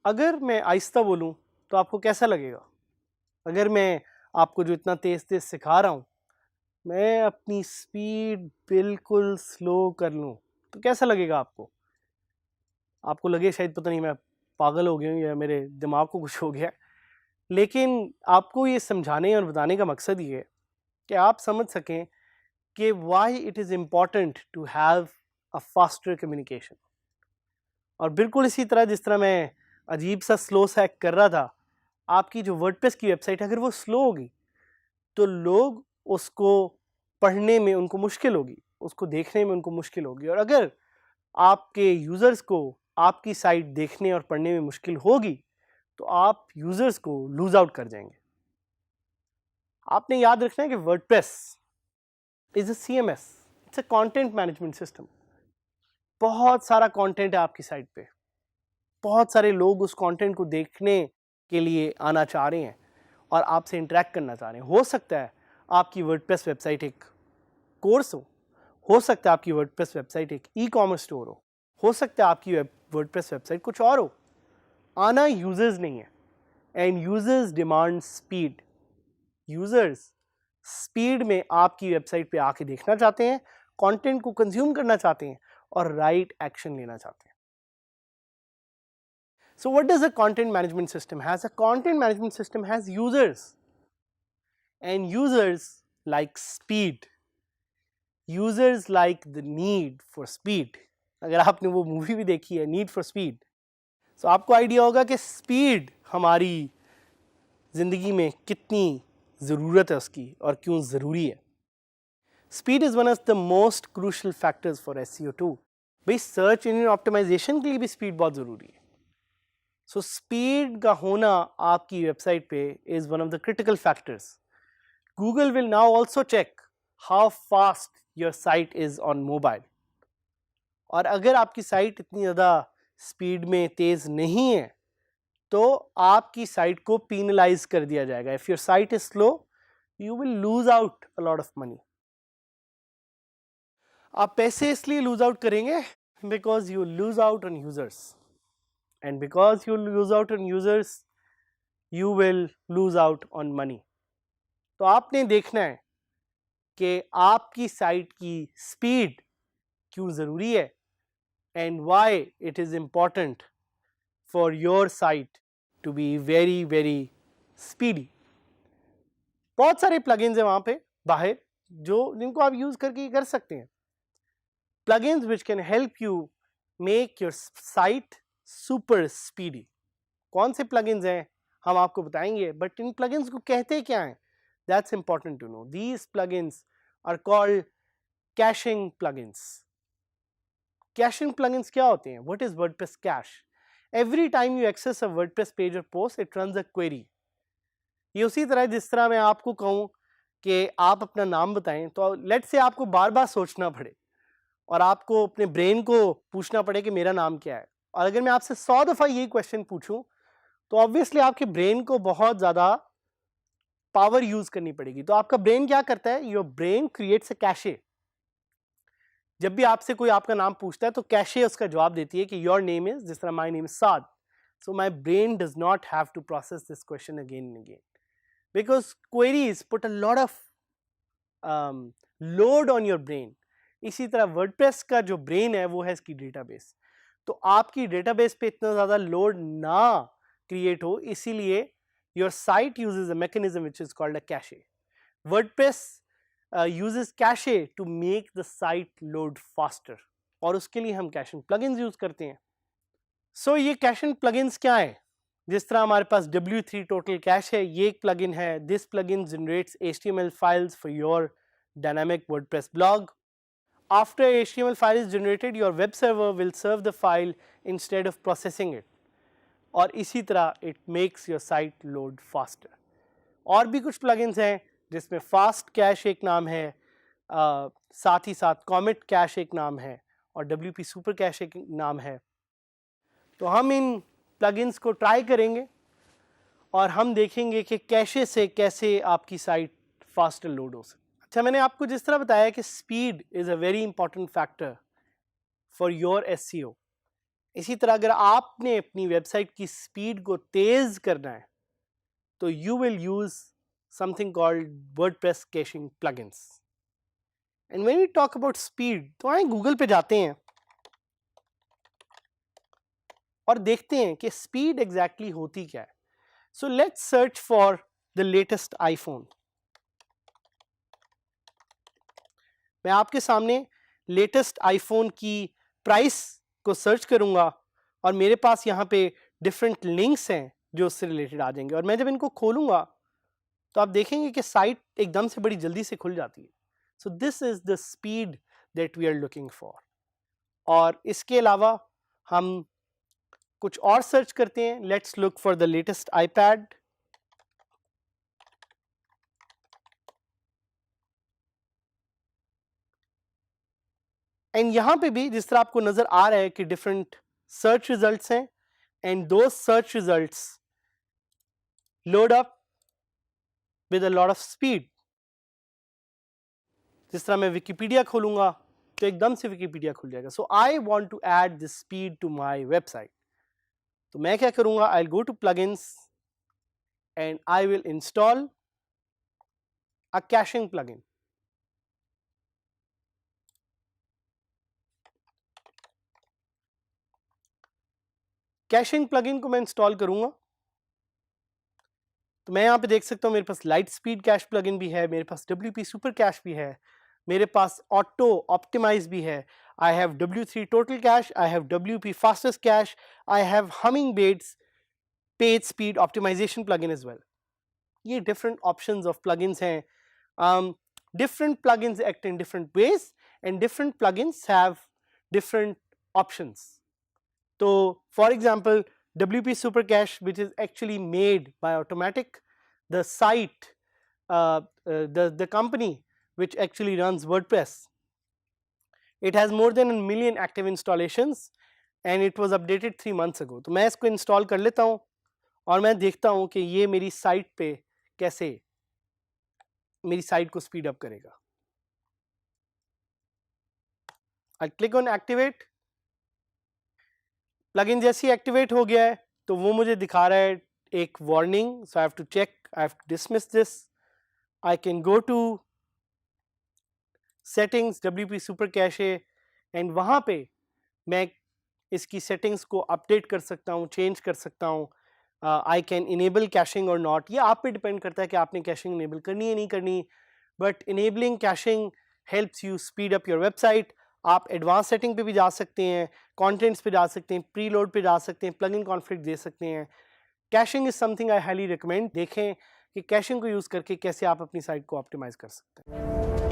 अगर मैं आहिस्ता बोलूं तो आपको कैसा लगेगा? अगर मैं आपको जो इतना तेज तेज सिखा रहा हूं, मैं अपनी स्पीड बिल्कुल स्लो कर लूं तो कैसा लगेगा आपको? आपको लगे शायद पता नहीं मैं पागल हो गया हूं या मेरे दिमाग को कुछ हो गया। लेकिन आपको ये समझाने और बताने का मकसद ये है कि आप समझ सकें कि why it is important to have a faster communication. और बिल्कुल इसी तरह जिस तरह मैं अजीब सा स्लो सा एक्ट कर रहा था, आपकी जो वर्डप्रेस की वेबसाइट है अगर वो स्लो होगी तो लोग उसको पढ़ने में उनको मुश्किल होगी, उसको देखने में उनको मुश्किल होगी। और अगर आपके यूज़र्स को आपकी साइट देखने और पढ़ने में मुश्किल होगी तो आप यूज़र्स को लूज आउट कर जाएंगे। आपने याद रखना है कि WordPress is a CMS, it's a content management system. बहुत सारा कंटेंट है आपकी साइट पे, बहुत सारे लोग उस कंटेंट को देखने के लिए आना चाह रहे हैं और आपसे इंटरेक्ट करना चाह रहे हैं। हो सकता है आपकी वर्डप्रेस वेबसाइट एक कोर्स हो सकता है आपकी वर्डप्रेस वेबसाइट एक ई-कॉमर्स स्टोर हो सकता है आपकी वर्डप्रेस वेबसाइट कुछ और हो। आना यूजर्स नहीं है, and users demand speed. Users speed में आपकी वेबसाइट पे आके देखना चाहते हैं, कंटेंट को कंज्यूम करना चाहते हैं और राइट एक्शन लेना चाहते हैं। So what does a content management system has? A content management system has users, and users like speed. Users like the need for speed. अगर आपने वो मूवी भी देखी है नीड फॉर स्पीड, तो आपको आइडिया होगा कि स्पीड हमारी ज़िंदगी में कितनी ज़रूरत है उसकी और क्यों ज़रूरी है। Speed is one of the most crucial factors for SEO2। भाई सर्च इंजन ऑप्टिमाइजेशन के लिए भी स्पीड बहुत ज़रूरी है। सो स्पीड का होना आपकी वेबसाइट पे is one of the critical factors. Google will now also check how fast your site is on mobile. और अगर आपकी साइट इतनी ज़्यादा स्पीड में तेज़ नहीं है तो आपकी साइट को पीनलाइज कर दिया जाएगा। If your site is slow you will lose out a lot of money. आप पैसे इसलिए लूज आउट करेंगे because you lose out on users, and because you lose out on users you will lose out on money. तो आपने देखना है कि आपकी साइट की स्पीड क्यों ज़रूरी है and why it is important for your site to be very very speedy. बहुत सारे प्लगइन्स हैं वहाँ पे बाहर जिनको आप यूज़ करके कर सकते हैं। Plugins which can help you make your site super speedy. कौन से प्लगइन्स हैं हम आपको बताएंगे, बट इन प्लगइन्स को कहते क्या हैं, that's important to know. These plugins are called caching plugins. Caching plugins क्या होते हैं? What is WordPress cache? Every time you access a WordPress page or post it runs a query. ये उसी तरह जिस तरह मैं आपको कहूँ कि आप अपना नाम बताएं तो लेट से आपको बार बार सोचना पड़े और आपको अपने ब्रेन को पूछना पड़े कि मेरा नाम क्या है। और अगर मैं आपसे 100 दफ़ा यही क्वेश्चन पूछूं तो ऑब्वियसली आपके ब्रेन को बहुत ज़्यादा पावर यूज करनी पड़ेगी। तो आपका ब्रेन क्या करता है? Your brain creates a cache. जब भी आपसे कोई आपका नाम पूछता है तो कैशे उसका जवाब देती है कि योर नेम इज, जिस तरह my name is Saad. So my brain does not have to process this question again and again because queries put a lot of load on your brain. इसी तरह वर्डप्रेस का जो ब्रेन है वो है इसकी डेटाबेस। तो आपकी डेटाबेस पे इतना ज़्यादा लोड ना क्रिएट हो, इसीलिए your site usage a mechanism which is called a cache. WordPress uses cache to make the site load faster, और उसके लिए हम कैशिंग प्लगइन्स यूज करते हैं। सो ये कैशिंग प्लगइन्स क्या है? जिस तरह हमारे पास W3 टोटल कैश है, ये एक प्लगइन है। This plugin generates HTML files for your dynamic WordPress blog. After HTML file is generated, your web server will serve the file instead of processing it. और इसी तरह it makes your site load faster. और भी कुछ plugins हैं जिसमें fast cache एक नाम है, साथ ही साथ कॉमेट कैश एक नाम है और WP सुपर कैश एक नाम है। तो हम इन प्लगइन्स को ट्राई करेंगे और हम देखेंगे कि कैशे से कैसे आपकी साइट फास्टर लोड हो सकती है। अच्छा, मैंने आपको जिस तरह बताया कि speed is a very important factor for your SEO, इसी तरह अगर आपने अपनी वेबसाइट की स्पीड को तेज करना है तो you will use something called WordPress caching plugins. And when we talk about speed, तो आए गूगल पे जाते हैं और देखते हैं कि स्पीड एग्जैक्टली होती क्या है। So let's search for the latest iPhone. मैं आपके सामने लेटेस्ट आईफोन की प्राइस को सर्च करूंगा और मेरे पास यहाँ पे डिफरेंट लिंक्स हैं जो उससे रिलेटेड आ जाएंगे, और मैं जब इनको खोलूंगा तो आप देखेंगे कि साइट एकदम से बड़ी जल्दी से खुल जाती है। So this is the speed that we are looking for. और इसके अलावा हम कुछ और सर्च करते हैं। Let's look for the latest iPad. And यहां पे भी जिस तरह आपको नजर आ रहा है कि डिफरेंट सर्च रिजल्ट्स हैं, and those search results load up with a lot of speed. जिस तरह मैं विकिपीडिया खोलूंगा तो एकदम से विकिपीडिया खुल जाएगा। So I want to add this speed to my website. तो मैं क्या करूंगा, I will go to plugins and I will install a caching plugin. Caching plugin को मैं इंस्टॉल करूंगा तो मैं यहां पे देख सकता हूं मेरे पास लाइट स्पीड कैश प्लगइन भी है, मेरे पास WP सुपर कैश भी है, मेरे पास ऑटो ऑप्टिमाइज भी है, I have W3 total cache, I have WP fastest cache, I have Hummingbird's page speed optimization plugin as well. ये डिफरेंट ऑप्शंस ऑफ प्लगइन्स हैं। Different plugins act in different ways and different plugins have different options. तो for example WP Super Cache, which is actually made by Automatic, the site, the company which actually runs WordPress, it has more than 1 million active installations and it was updated 3 months ago. तो मैं इसको install कर लेता हूँ और मैं देखता हूँ कि ये मेरी साइट पे कैसे मेरी साइट को स्पीड अप करेगा। I click on activate। Plugin जैसे ही एक्टिवेट हो गया है तो वो मुझे दिखा रहा है एक warning. So I have to check, I have to dismiss this. I can go to settings WP super cache and वहाँ पे मैं इसकी सेटिंग्स को अपडेट कर सकता हूँ, चेंज कर सकता हूँ। आई कैन इनेबल कैशिंग और नॉट, ये आप पे डिपेंड करता है कि आपने कैशिंग इनेबल करनी है नहीं करनी, but enabling caching helps you speed up your website. आप एडवांस सेटिंग पे भी जा सकते हैं, कंटेंट्स पे जा सकते हैं, प्रीलोड पे जा सकते हैं, प्लगइन कॉन्फ्लिक्ट दे सकते हैं। Caching is something I highly recommend. देखें कि कैशिंग को यूज़ करके कैसे आप अपनी साइट को ऑप्टिमाइज कर सकते हैं।